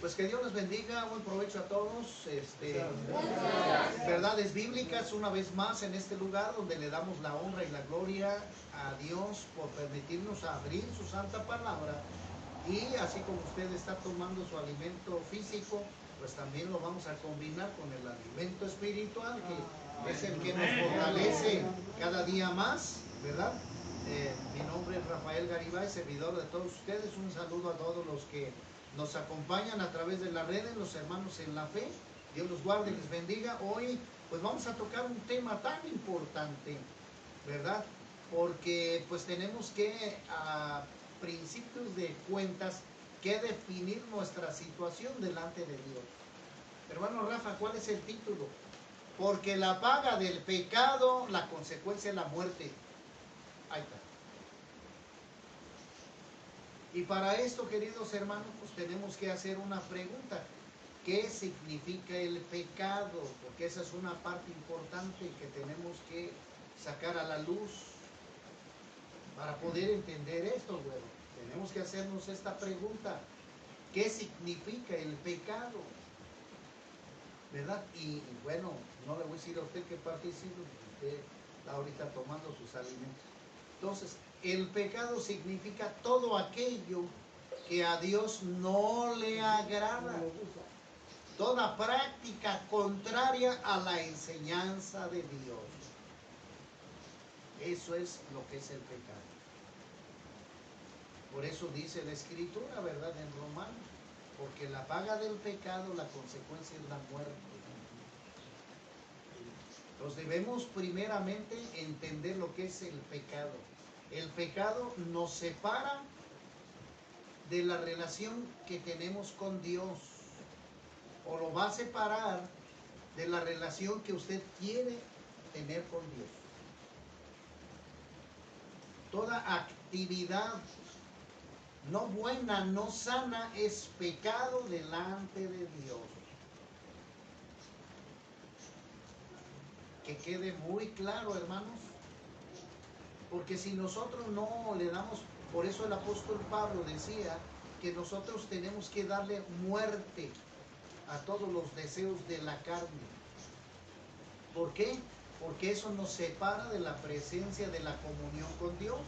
Pues que Dios les bendiga, buen provecho a todos. Verdades bíblicas una vez más en este lugar donde le damos la honra y la gloria a Dios por permitirnos abrir su santa palabra. Y así como usted está tomando su alimento físico, pues también lo vamos a combinar con el alimento espiritual, que es el que nos fortalece cada día más, ¿verdad? Mi nombre es Rafael Garibay, servidor de todos ustedes. Un saludo a todos los que nos acompañan a través de las redes, los hermanos en la fe. Dios los guarde y les bendiga. Hoy pues vamos a tocar un tema tan importante, ¿verdad? Porque pues tenemos que a principios de cuentas que definir nuestra situación delante de Dios. Hermano Rafa, ¿cuál es el título? Porque la paga del pecado, la consecuencia es la muerte. Ahí está. Y para esto, queridos hermanos, pues tenemos que hacer una pregunta. ¿Qué significa el pecado? Porque esa es una parte importante que tenemos que sacar a la luz para poder entender esto, bueno. Tenemos que hacernos esta pregunta. ¿Qué significa el pecado? ¿Verdad? Y bueno, no le voy a decir a usted qué participe, porque usted está ahorita tomando sus alimentos. Entonces, el pecado significa todo aquello que a Dios no le agrada. Toda práctica contraria a la enseñanza de Dios. Eso es lo que es el pecado. Por eso dice la Escritura, ¿verdad? En Romanos. Porque la paga del pecado, la consecuencia es la muerte. Entonces debemos primeramente entender lo que es el pecado. El pecado nos separa de la relación que tenemos con Dios, o lo va a separar de la relación que usted quiere tener con Dios. Toda actividad no buena, no sana, es pecado delante de Dios. Que quede muy claro, hermanos, porque si nosotros no le damos, por eso el apóstol Pablo decía que nosotros tenemos que darle muerte a todos los deseos de la carne. ¿Por qué? Porque eso nos separa de la presencia de la comunión con Dios.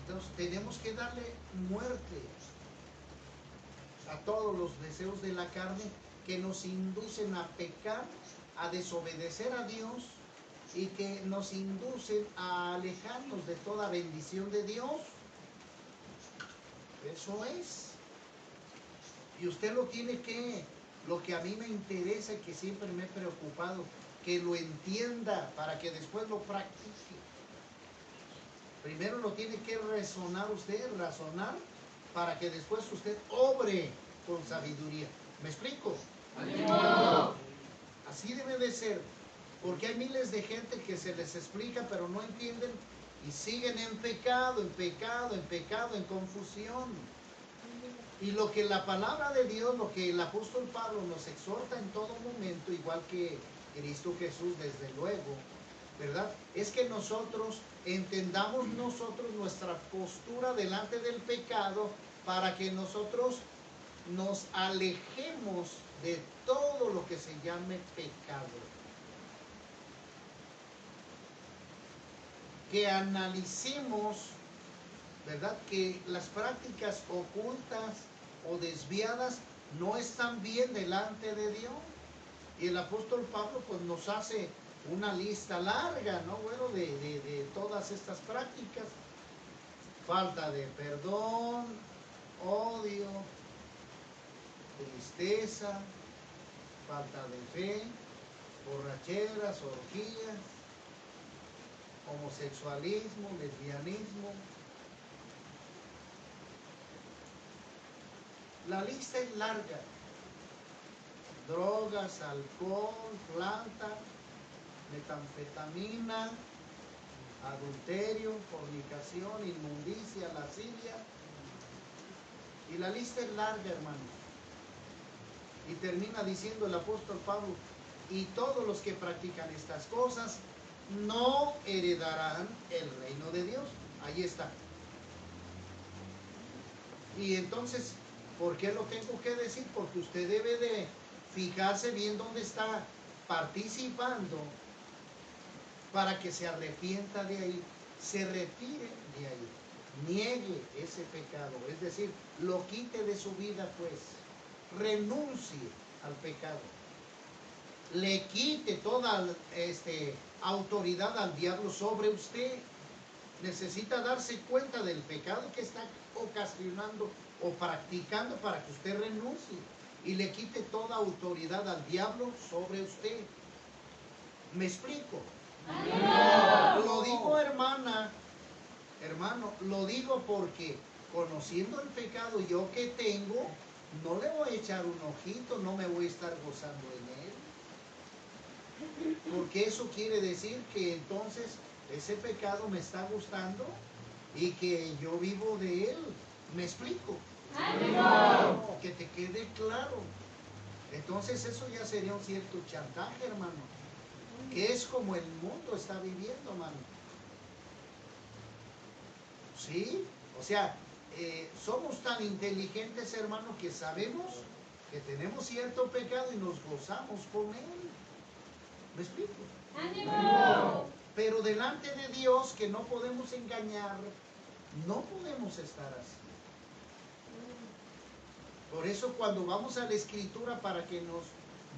Entonces tenemos que darle muerte a todos los deseos de la carne que nos inducen a pecar, a desobedecer a Dios y que nos inducen a alejarnos de toda bendición de Dios. Eso es. Y usted lo tiene que, lo que a mí me interesa y que siempre me he preocupado, que lo entienda para que después lo practique. Primero lo tiene que razonar usted, para que después usted obre con sabiduría. ¿Me explico? Así debe de ser, porque hay miles de gente que se les explica pero no entienden y siguen en pecado, en confusión. Y lo que la palabra de Dios, lo que el apóstol Pablo nos exhorta en todo momento, igual que Cristo Jesús desde luego, ¿verdad? Es que nosotros entendamos nuestra postura delante del pecado para que nosotros nos alejemos de todo lo que se llame pecado. Que analicemos, ¿verdad? Que las prácticas ocultas o desviadas no están bien delante de Dios. Y el apóstol Pablo pues nos hace una lista larga, ¿no? Bueno, de todas estas prácticas. Falta de perdón, odio, tristeza, falta de fe, borracheras, orgías, homosexualismo, lesbianismo. La lista es larga. Drogas, alcohol, planta, metanfetamina, adulterio, fornicación, inmundicia, lascivia. Y la lista es larga, hermanos. Y termina diciendo el apóstol Pablo, y todos los que practican estas cosas no heredarán el reino de Dios. Ahí está. Y entonces ¿Por qué lo tengo que decir? Porque usted debe de fijarse bien dónde está participando para que se arrepienta de ahí, se retire de ahí, niegue ese pecado, es decir, lo quite de su vida, pues, renuncie al pecado, le quite toda autoridad al diablo sobre usted. Necesita darse cuenta del pecado que está ocasionando o practicando para que usted renuncie y le quite toda autoridad al diablo sobre usted. ¿Me explico? Lo digo, hermana, hermano, lo digo porque conociendo el pecado yo que tengo, no le voy a echar un ojito, no me voy a estar gozando en él. Porque eso quiere decir que entonces ese pecado me está gustando y que yo vivo de él. ¿Me explico? Que te quede claro. Entonces eso ya sería un cierto chantaje, hermano, que es como el mundo está viviendo, hermano. ¿Sí? O sea, somos tan inteligentes, hermano, que sabemos que tenemos cierto pecado y nos gozamos con él. ¿Me explico? ¡Ánimo! Pero delante de Dios, que no podemos engañar, no podemos estar así. Por eso cuando vamos a la Escritura para que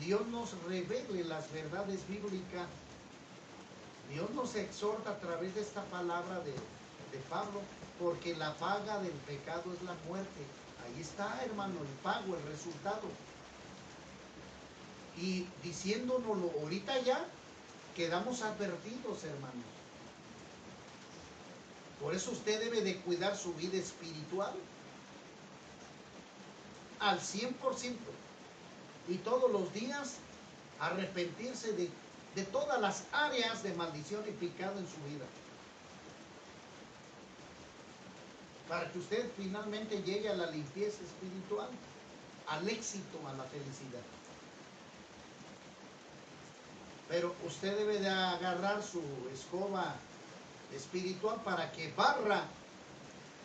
Dios nos revele las verdades bíblicas, Dios nos exhorta a través de esta palabra de Pablo, porque la paga del pecado es la muerte. Ahí está, hermano, el pago, el resultado. Y diciéndonoslo ahorita ya, quedamos advertidos, hermanos. Por eso usted debe de cuidar su vida espiritual al 100%. Y todos los días arrepentirse de todas las áreas de maldición y pecado en su vida. Para que usted finalmente llegue a la limpieza espiritual, al éxito, a la felicidad. Pero usted debe de agarrar su escoba espiritual para que barra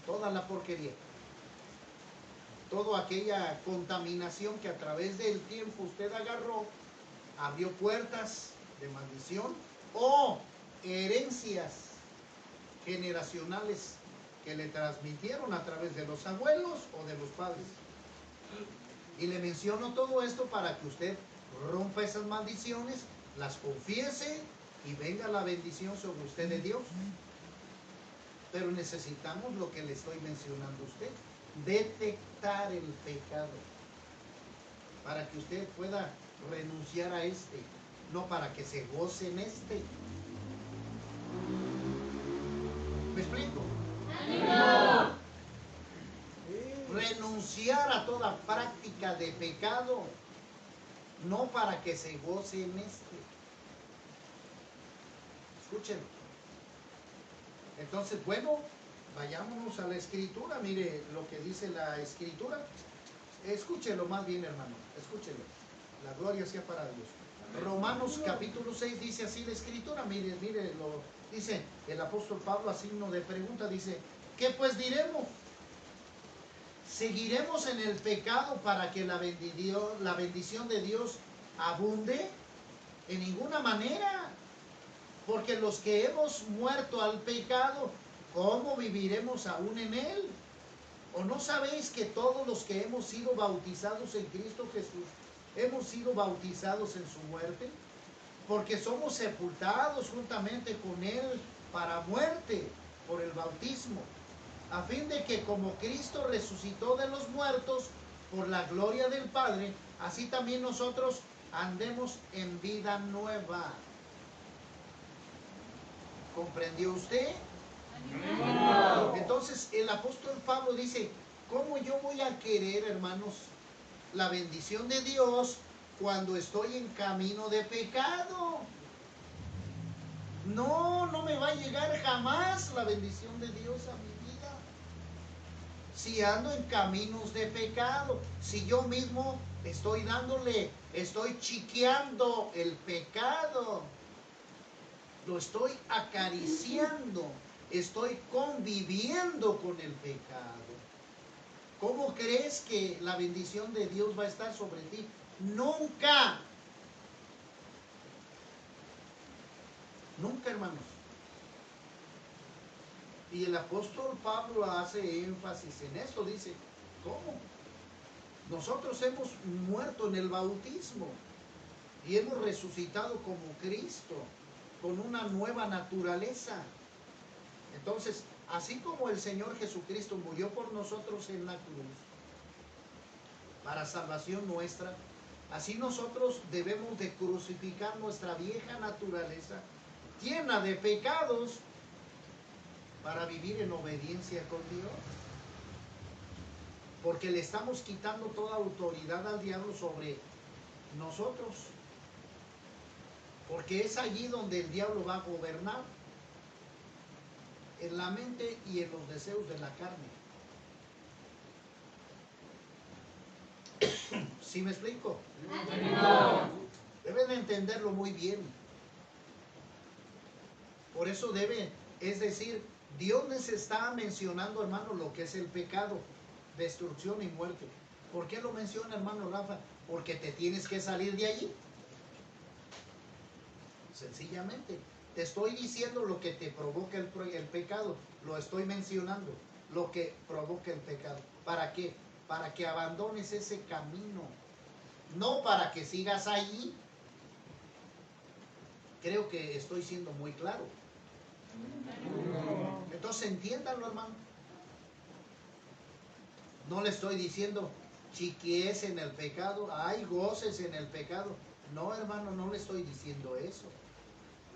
toda la porquería, toda aquella contaminación que a través del tiempo usted agarró, abrió puertas de maldición o herencias generacionales que le transmitieron a través de los abuelos o de los padres. Y le menciono todo esto para que usted rompa esas maldiciones, las confiese y venga la bendición sobre usted de Dios. Pero necesitamos lo que le estoy mencionando a usted, detectar el pecado, para que usted pueda renunciar a no para que se goce en ¿Me explico? ¡Ánimo! Renunciar a toda práctica de pecado, no para que se goce en Escúchenlo. Entonces, bueno, vayámonos a la Escritura. Mire lo que dice la Escritura. Escúchelo más bien, hermano. Escúchelo. La gloria sea para Dios. Romanos capítulo 6 dice así la Escritura. Mire, lo dice el apóstol Pablo a signo de pregunta. Dice, ¿qué pues diremos? ¿Seguiremos en el pecado para que la bendición de Dios abunde? En ninguna manera. Porque los que hemos muerto al pecado, ¿cómo viviremos aún en él? ¿O no sabéis que todos los que hemos sido bautizados en Cristo Jesús, hemos sido bautizados en su muerte? Porque somos sepultados juntamente con él para muerte por el bautismo, a fin de que como Cristo resucitó de los muertos por la gloria del Padre, así también nosotros andemos en vida nueva. ¿Comprendió usted? Entonces el apóstol Pablo dice, ¿cómo yo voy a querer, hermanos, la bendición de Dios cuando estoy en camino de pecado? No me va a llegar jamás la bendición de Dios a mi vida. Si ando en caminos de pecado, si yo mismo estoy chiqueando el pecado, lo estoy acariciando, estoy conviviendo con el pecado. ¿Cómo crees que la bendición de Dios va a estar sobre ti? Nunca. Nunca, hermanos. Y el apóstol Pablo hace énfasis en esto. Dice, ¿cómo? Nosotros hemos muerto en el bautismo y hemos resucitado como Cristo, con una nueva naturaleza. Entonces, así como el Señor Jesucristo murió por nosotros en la cruz, para salvación nuestra, así nosotros debemos de crucificar nuestra vieja naturaleza, llena de pecados, para vivir en obediencia con Dios. Porque le estamos quitando toda autoridad al diablo sobre nosotros. Porque es allí donde el diablo va a gobernar, en la mente y en los deseos de la carne. ¿Sí me explico? Deben entenderlo muy bien. Por eso es decir, Dios les está mencionando, hermano, lo que es el pecado, destrucción y muerte. ¿Por qué lo menciona, hermano Rafa? Porque te tienes que salir de allí. Sencillamente. Te estoy diciendo lo que te provoca el pecado. Lo estoy mencionando. Lo que provoca el pecado. ¿Para qué? Para que abandones ese camino. No para que sigas allí. Creo que estoy siendo muy claro. Entonces entiéndanlo, hermano. No le estoy diciendo chiquies en el pecado, hay goces en el pecado. No, hermano, no le estoy diciendo eso.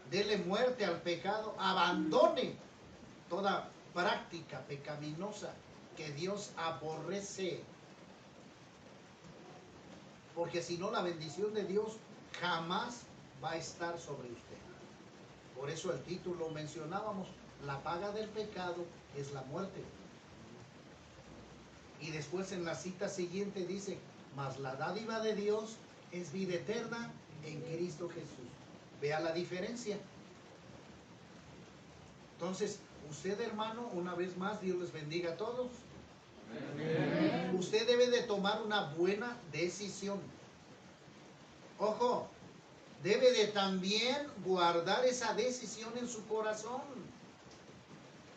Dele muerte al pecado, abandone toda práctica pecaminosa que Dios aborrece. Porque si no, la bendición de Dios jamás va a estar sobre usted. Por eso el título mencionábamos, la paga del pecado es la muerte. Y después en la cita siguiente dice, mas la dádiva de Dios es vida eterna en Cristo Jesús. Vea la diferencia. Entonces, usted, hermano, una vez más, Dios les bendiga a todos. Amén. Usted debe de tomar una buena decisión. Ojo, debe de también guardar esa decisión en su corazón.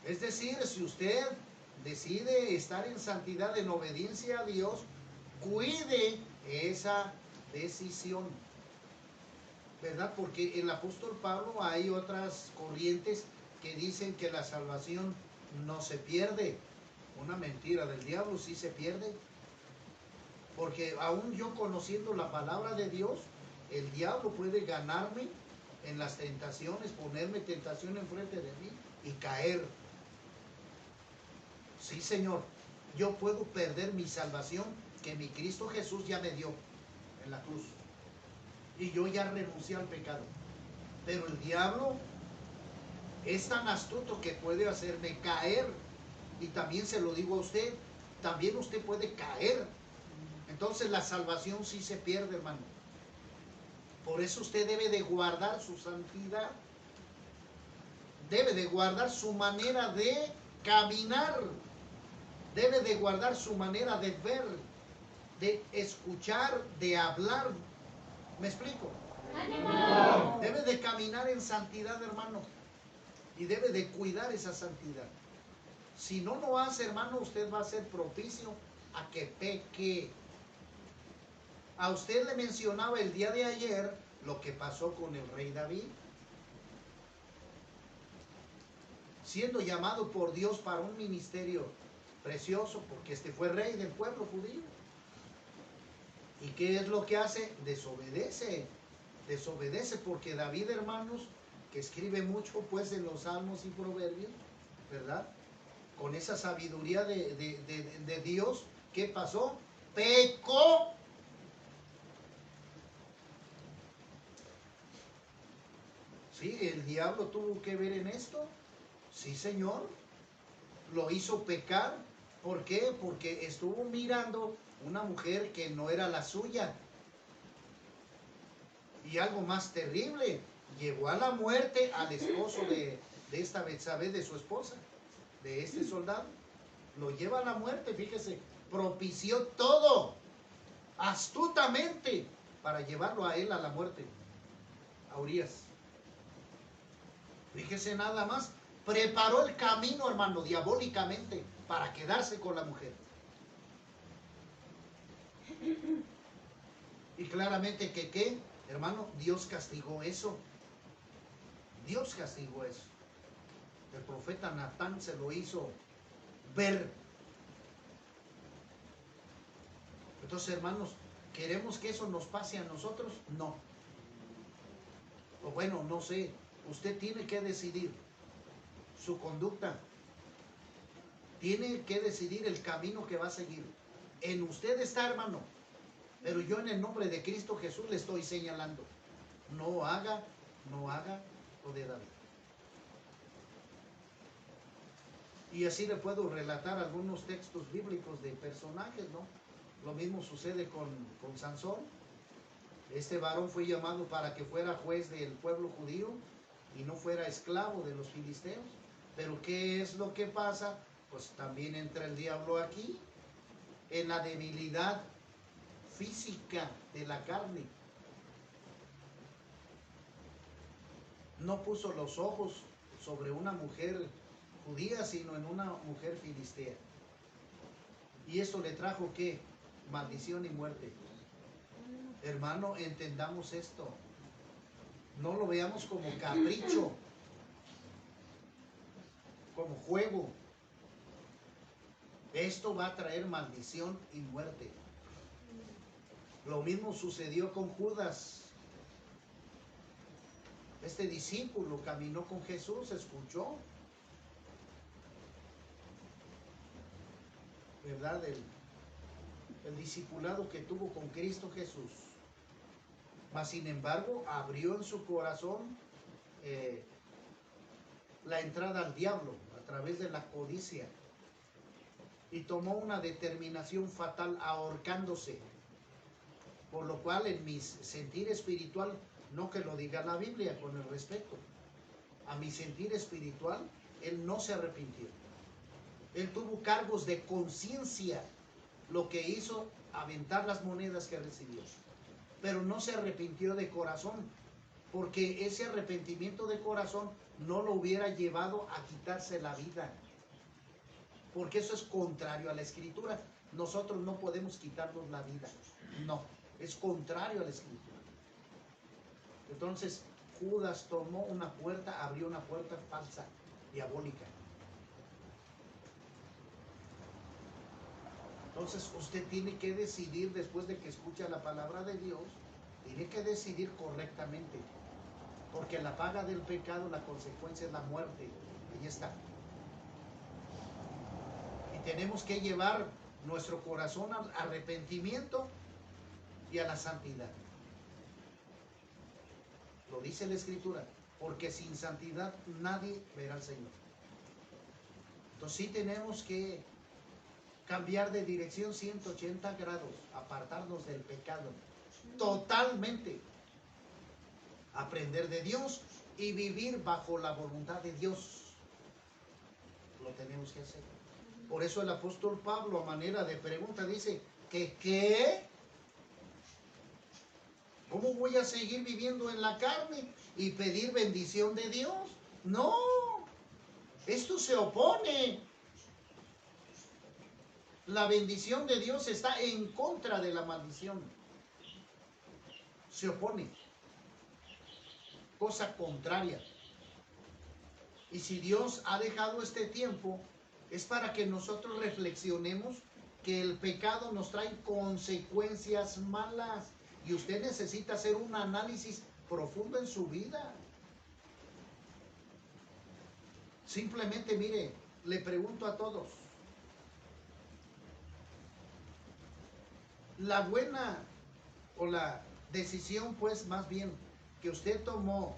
Es decir, si usted decide estar en santidad, en obediencia a Dios, cuide esa decisión, ¿verdad? Porque el apóstol Pablo, hay otras corrientes que dicen que la salvación no se pierde. Una mentira del diablo, sí se pierde. Porque aún yo conociendo la palabra de Dios, el diablo puede ganarme en las tentaciones, ponerme tentación enfrente de mí y caer. Sí, Señor, yo puedo perder mi salvación que mi Cristo Jesús ya me dio en la cruz. Y yo ya renuncié al pecado. Pero el diablo es tan astuto que puede hacerme caer. Y también se lo digo a usted, también usted puede caer. Entonces la salvación sí se pierde, hermano. Por eso usted debe de guardar su santidad. Debe de guardar su manera de caminar. Debe de guardar su manera de ver, de escuchar, de hablar. ¿Me explico? ¡Ánimo! Debe de caminar en santidad, hermano. Y debe de cuidar esa santidad. Si no lo hace, hermano, usted va a ser propicio a que peque. A usted le mencionaba el día de ayer lo que pasó con el rey David. Siendo llamado por Dios para un ministerio precioso, porque este fue rey del pueblo judío. ¿Y qué es lo que hace? Desobedece. Desobedece porque David, hermanos, que escribe mucho pues en los salmos y proverbios, ¿verdad? Con esa sabiduría de Dios, ¿qué pasó? Pecó. ¿Sí? ¿El diablo tuvo que ver en esto? Sí, Señor. Lo hizo pecar. ¿Por qué? Porque estuvo mirando una mujer que no era la suya. Y algo más terrible, llevó a la muerte al esposo de esta Betsabé, de su esposa, de este soldado. Lo lleva a la muerte, fíjese, propició todo astutamente para llevarlo a él a la muerte, a Urías. Fíjese nada más, preparó el camino, hermano, diabólicamente para quedarse con la mujer. Y claramente que ¿qué? Hermano, Dios castigó eso. Dios castigó eso. El profeta Natán se lo hizo ver. Entonces, hermanos, ¿queremos que eso nos pase a nosotros? No. O bueno, no sé. Usted tiene que decidir su conducta. Tiene que decidir el camino que va a seguir. En usted está, hermano. Pero yo en el nombre de Cristo Jesús le estoy señalando. No haga lo de David. Y así le puedo relatar algunos textos bíblicos de personajes, ¿no? Lo mismo sucede con Sansón. Este varón fue llamado para que fuera juez del pueblo judío y no fuera esclavo de los filisteos. Pero ¿qué es lo que pasa? Pues también entra el diablo aquí, en la debilidad física de la carne. No puso los ojos sobre una mujer judía, sino en una mujer filistea. Y eso le trajo ¿qué? Maldición y muerte. Hermano, entendamos esto. No lo veamos como capricho, como juego. Esto va a traer maldición y muerte. Lo mismo sucedió con Judas. Este discípulo caminó con Jesús, escuchó, ¿verdad? El discipulado que tuvo con Cristo Jesús. Mas sin embargo, abrió en su corazón la entrada al diablo a través de la codicia y tomó una determinación fatal ahorcándose. Por lo cual en mi sentir espiritual, no que lo diga la Biblia con el respeto, a mi sentir espiritual, él no se arrepintió. Él tuvo cargos de conciencia, lo que hizo aventar las monedas que recibió. Pero no se arrepintió de corazón, porque ese arrepentimiento de corazón no lo hubiera llevado a quitarse la vida. Porque eso es contrario a la Escritura. Nosotros no podemos quitarnos la vida. No, es contrario a la Escritura. Entonces, Judas tomó una puerta, abrió una puerta falsa, diabólica. Entonces, usted tiene que decidir, después de que escucha la palabra de Dios, tiene que decidir correctamente. Porque la paga del pecado, la consecuencia es la muerte. Ahí está. Y tenemos que llevar nuestro corazón al arrepentimiento y a la santidad. Lo dice la Escritura, porque sin santidad nadie verá al Señor. Entonces sí tenemos que cambiar de dirección 180 grados, apartarnos del pecado totalmente, aprender de Dios y vivir bajo la voluntad de Dios. Lo tenemos que hacer. Por eso el apóstol Pablo, a manera de pregunta, dice que ¿qué? ¿Cómo voy a seguir viviendo en la carne y pedir bendición de Dios? No, esto se opone. La bendición de Dios está en contra de la maldición. Se opone. Cosa contraria. Y si Dios ha dejado este tiempo, es para que nosotros reflexionemos que el pecado nos trae consecuencias malas. Y usted necesita hacer un análisis profundo en su vida. Simplemente, mire, le pregunto a todos. La buena o la decisión, pues, más bien, que usted tomó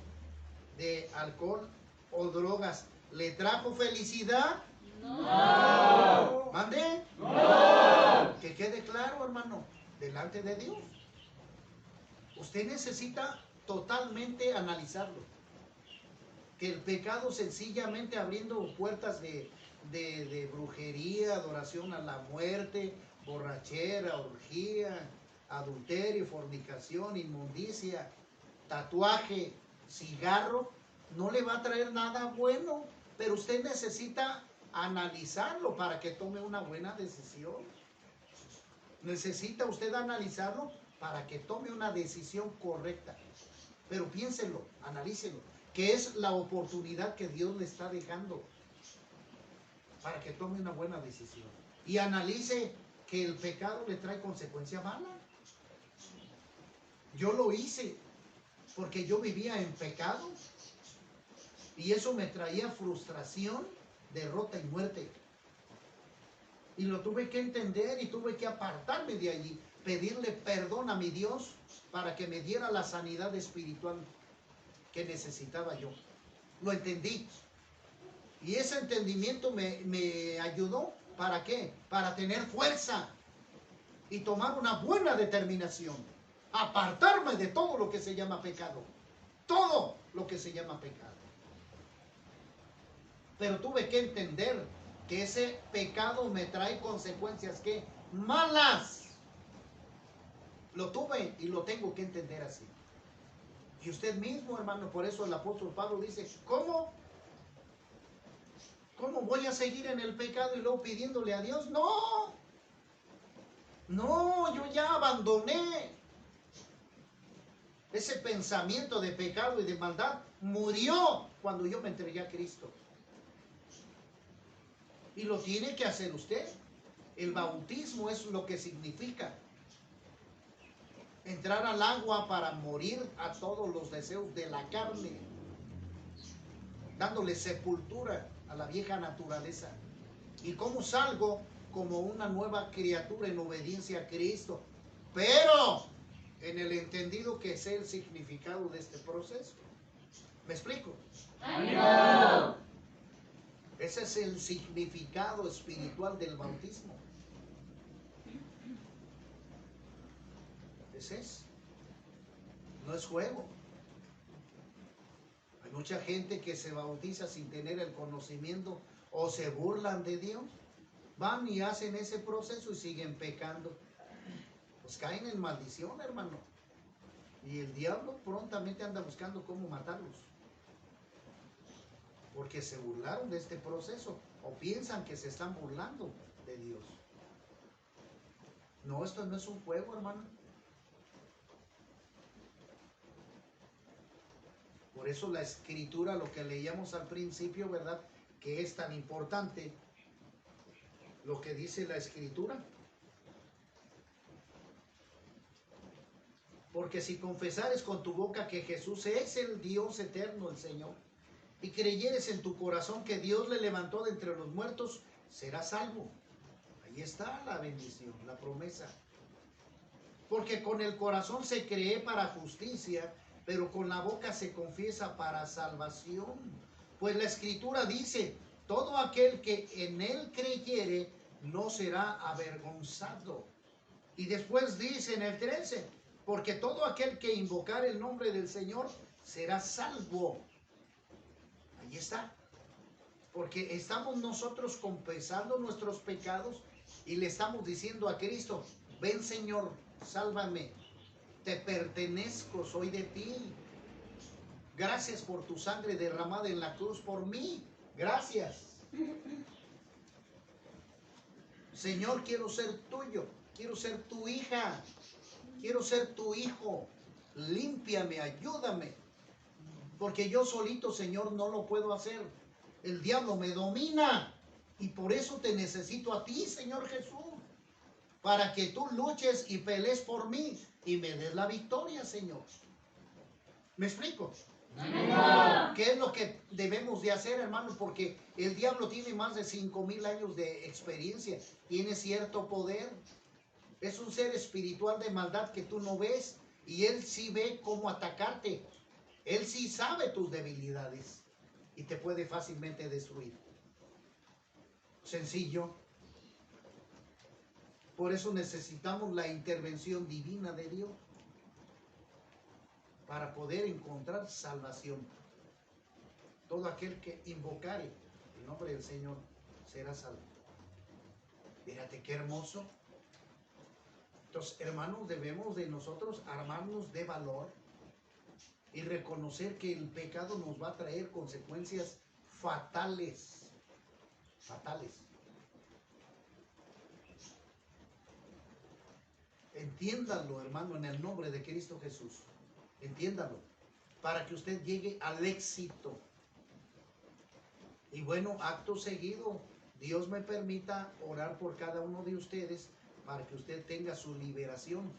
de alcohol o drogas, ¿le trajo felicidad? No. ¿Mande? No. Que quede claro, hermano, delante de Dios. Usted necesita totalmente analizarlo. Que el pecado sencillamente abriendo puertas de brujería, adoración a la muerte, borrachera, orgía, adulterio, fornicación, inmundicia, tatuaje, cigarro, no le va a traer nada bueno, pero usted necesita analizarlo para que tome una buena decisión. Necesita usted analizarlo para que tome una decisión correcta. Pero piénselo, analícelo, que es la oportunidad que Dios le está dejando para que tome una buena decisión. Y analice que el pecado le trae consecuencia mala. Yo lo hice porque yo vivía en pecado y eso me traía frustración, derrota y muerte. Y lo tuve que entender y tuve que apartarme de allí, pedirle perdón a mi Dios para que me diera la sanidad espiritual que necesitaba yo. Lo entendí. Y ese entendimiento me ayudó, ¿para qué? Para tener fuerza y tomar una buena determinación. Apartarme de todo lo que se llama pecado. Todo lo que se llama pecado. Pero tuve que entender que ese pecado me trae consecuencias que malas. Lo tuve y lo tengo que entender así. Y usted mismo, hermano, por eso el apóstol Pablo dice, ¿cómo voy a seguir en el pecado y luego pidiéndole a Dios? No, yo ya abandoné. Ese pensamiento de pecado y de maldad murió cuando yo me entregué a Cristo. Y lo tiene que hacer usted. El bautismo es lo que significa entrar al agua para morir a todos los deseos de la carne, dándole sepultura a la vieja naturaleza. ¿Y cómo salgo? Como una nueva criatura en obediencia a Cristo, pero en el entendido que sé el significado de este proceso. ¿Me explico? ¡Amén! Ese es el significado espiritual del bautismo. Ese es. No es juego. Hay mucha gente que se bautiza sin tener el conocimiento o se burlan de Dios. Van y hacen ese proceso y siguen pecando. Pues caen en maldición, hermano. Y el diablo prontamente anda buscando cómo matarlos. Porque se burlaron de este proceso o piensan que se están burlando de Dios. No, esto no es un juego, hermano. Por eso la escritura, lo que leíamos al principio, ¿verdad? Que es tan importante lo que dice la escritura. Porque si confesares con tu boca que Jesús es el Dios eterno, el Señor, y creyeres en tu corazón que Dios le levantó de entre los muertos, serás salvo. Ahí está la bendición, la promesa. Porque con el corazón se cree para justicia, pero con la boca se confiesa para salvación. Pues la escritura dice, todo aquel que en él creyere no será avergonzado. Y después dice en el 13, porque todo aquel que invocar el nombre del Señor será salvo. Ahí está. Porque estamos nosotros confesando nuestros pecados y le estamos diciendo a Cristo, ven Señor, sálvame, te pertenezco, soy de ti. Gracias por tu sangre derramada en la cruz por mí. Gracias. Señor, quiero ser tuyo, quiero ser tu hija, quiero ser tu hijo. Límpiame, ayúdame. Porque yo solito, Señor, no lo puedo hacer. El diablo me domina. Y por eso te necesito a ti, Señor Jesús. Para que tú luches y pelees por mí y me des la victoria, Señor. ¿Me explico? ¡Amén! ¿Qué es lo que debemos de hacer, hermanos? Porque el diablo tiene más de 5,000 años de experiencia. Tiene cierto poder. Es un ser espiritual de maldad que tú no ves. Y él sí ve cómo atacarte. Él sí sabe tus debilidades. Y te puede fácilmente destruir. Sencillo. Por eso necesitamos la intervención divina de Dios. Para poder encontrar salvación. Todo aquel que invocare el nombre del Señor será salvo. Fíjate qué hermoso. Entonces, hermanos, debemos de nosotros armarnos de valor y reconocer que el pecado nos va a traer consecuencias fatales. Fatales. Entiéndalo, hermano, en el nombre de Cristo Jesús. Entiéndalo. Para que usted llegue al éxito. Y bueno, acto seguido, Dios me permita orar por cada uno de ustedes para que usted tenga su liberación.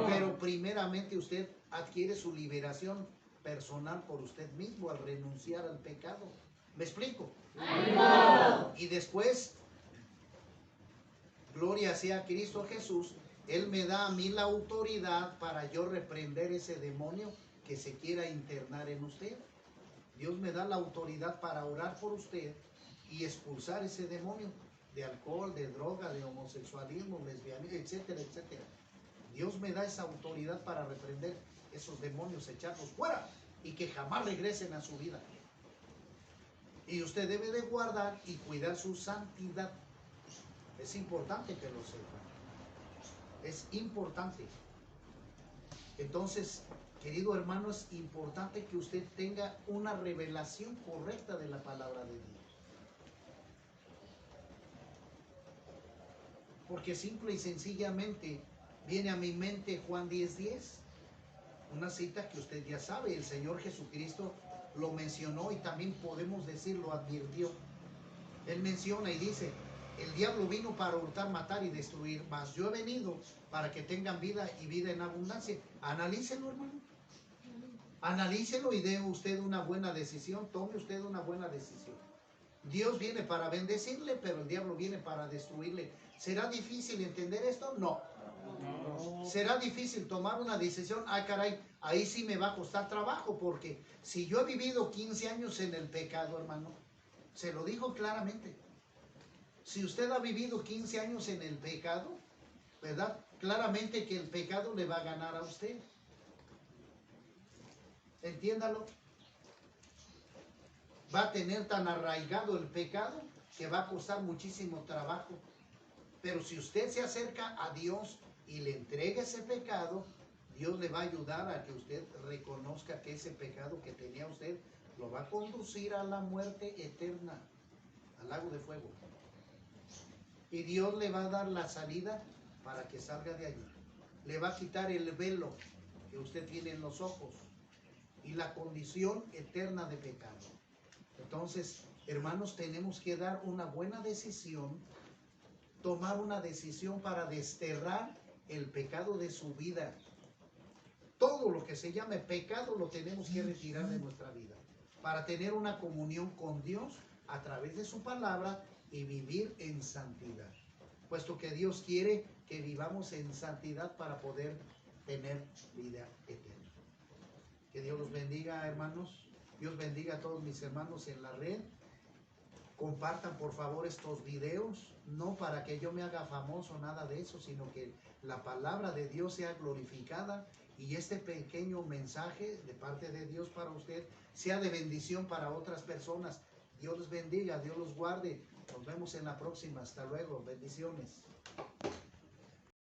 Pero primeramente usted adquiere su liberación personal por usted mismo al renunciar al pecado. ¿Me explico? Y después, gloria sea a Cristo Jesús, Él me da a mí la autoridad para yo reprender ese demonio que se quiera internar en usted. Dios me da la autoridad para orar por usted y expulsar ese demonio de alcohol, de droga, de homosexualismo, lesbianismo, etcétera, etcétera. Dios me da esa autoridad para reprender esos demonios, echarlos fuera y que jamás regresen a su vida. Y usted debe de guardar y cuidar su santidad. Es importante que lo sepa. Es importante. Entonces, querido hermano, es importante que usted tenga una revelación correcta de la palabra de Dios. Porque simple y sencillamente viene a mi mente Juan 10:10, una cita que usted ya sabe, el Señor Jesucristo lo mencionó y también podemos decir lo advirtió. Él menciona y dice, el diablo vino para hurtar, matar y destruir, mas yo he venido para que tengan vida y vida en abundancia. Analícelo, hermano. Analícelo y dé usted una buena decisión, tome usted una buena decisión. Dios viene para bendecirle, pero el diablo viene para destruirle. ¿Será difícil entender esto? No. ¿Será difícil tomar una decisión? Ay, caray, ahí sí me va a costar trabajo, porque si yo he vivido 15 años en el pecado, hermano, se lo digo claramente. Si usted ha vivido 15 años en el pecado, ¿verdad? Claramente que el pecado le va a ganar a usted. Entiéndalo. Va a tener tan arraigado el pecado que va a costar muchísimo trabajo. Pero si usted se acerca a Dios y le entrega ese pecado, Dios le va a ayudar a que usted reconozca que ese pecado que tenía usted lo va a conducir a la muerte eterna, al lago de fuego. Y Dios le va a dar la salida para que salga de allí. Le va a quitar el velo que usted tiene en los ojos y la condición eterna de pecado. Entonces, hermanos, tenemos que dar una buena decisión, tomar una decisión para desterrar el pecado de su vida. Todo lo que se llame pecado lo tenemos que retirar de nuestra vida para tener una comunión con Dios a través de su palabra y vivir en santidad, puesto que Dios quiere que vivamos en santidad para poder tener vida eterna. Que Dios los bendiga, hermanos. Dios bendiga a todos mis hermanos en la red. Compartan por favor estos videos, no para que yo me haga famoso, nada de eso, sino que la palabra de Dios sea glorificada y este pequeño mensaje de parte de Dios para usted sea de bendición para otras personas. Dios los bendiga, Dios los guarde. Nos vemos en la próxima. Hasta luego. Bendiciones.